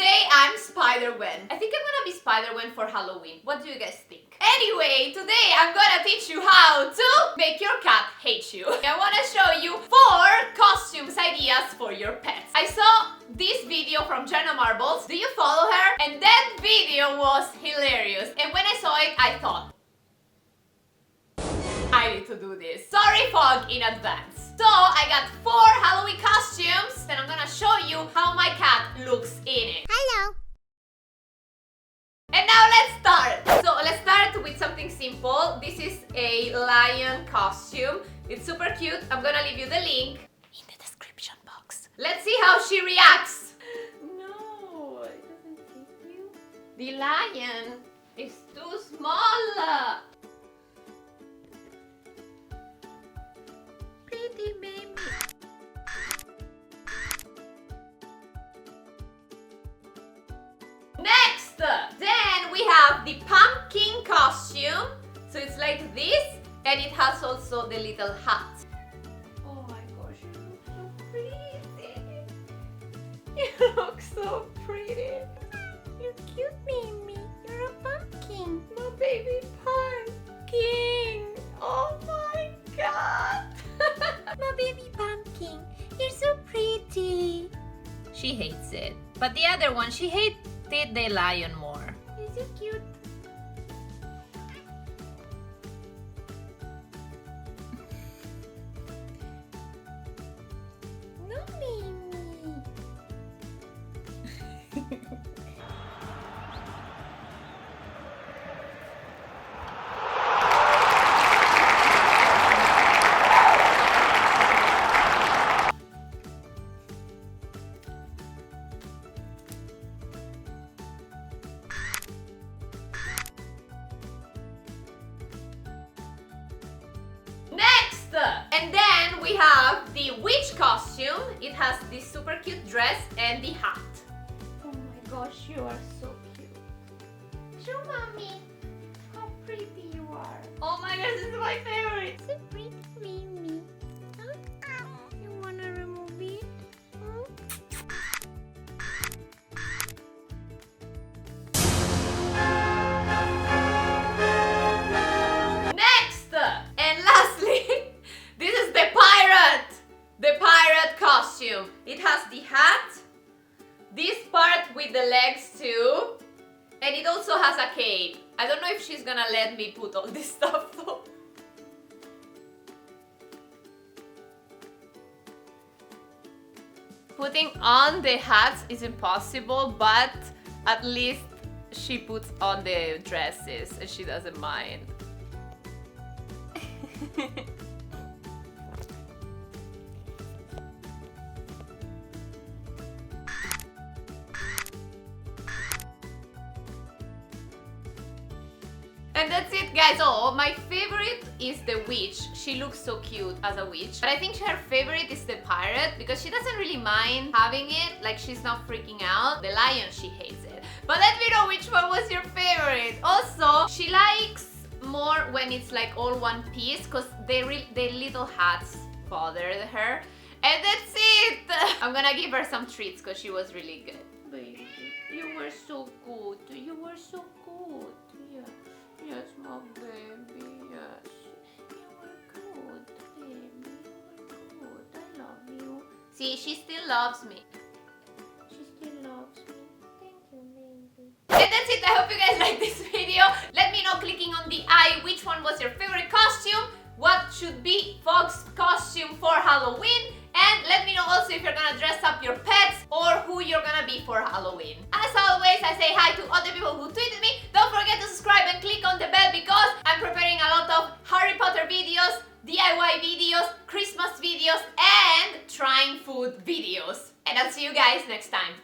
today I'm Spider-Gwen. I think I'm gonna be Spider-Gwen for Halloween. What do you guys think? Anyway, today I'm gonna teach you how to make your cat hate you. I wanna show you 4 costumes ideas for your pets. I saw this video from Jenna Marbles. Do you follow her? And that video was hilarious. And when I saw it, I thought, I need to do this. Sorry, Fog, in advance. So I got 4 Halloween costumes and I'm gonna show you how my cat looks in it. Hello. And now let's start. So let's start with something simple. This is a lion costume. It's super cute. I'm gonna leave you the link in the description box. Let's see how she reacts. No, it doesn't fit you. The lion is too small. Pretty baby. Next, then we have the pumpkin costume. So it's like this, and it has also the little hat. Oh my gosh, you look so pretty. You look so pretty. You're cute, baby. You're a pumpkin. My baby pumpkin. Oh my god. My baby pumpkin. You're so pretty. She hates it. But the other one, she hated the lion more. You're so cute. No, baby. And then we have the witch costume. It has this super cute dress and the hat. Oh my gosh, you are so cute. Show mommy how pretty you are. Oh my gosh, this is my favorite. So pretty, baby. Huh? You wanna remove it? Huh? Next and lastly, this is the pirate. The pirate costume. It has the hat, this part with the legs too, and it also has a cape. I don't know if she's gonna let me put all this stuff though. Putting on the hats is impossible, but at least she puts on the dresses and she doesn't mind. And that's it, guys. Oh, my favorite is the witch. She looks so cute as a witch. But I think her favorite is the pirate because she doesn't really mind having it. Like, she's not freaking out. The lion, she hates it. But let me know which one was your favorite. Also, she likes more when it's like all one piece because the little hats bothered her. And that's it. I'm gonna give her some treats because she was really good. Baby, you were so good. You were so good. Yeah. Yes, my baby, yes. You were good, baby. You were good. I love you. See, she still loves me. She still loves me. Thank you, baby. And that's it. I hope you guys liked this video. Let me know clicking on the eye which one was your favorite costume, what should be Fog's costume for Halloween, and let me know also if you're gonna dress up your pets or who you're gonna be for Halloween. As always, I say hi to other people who tweeted me. Don't forget to subscribe and click on the bell because I'm preparing a lot of Harry Potter videos, DIY videos, Christmas videos, and trying food videos. And I'll see you guys next time.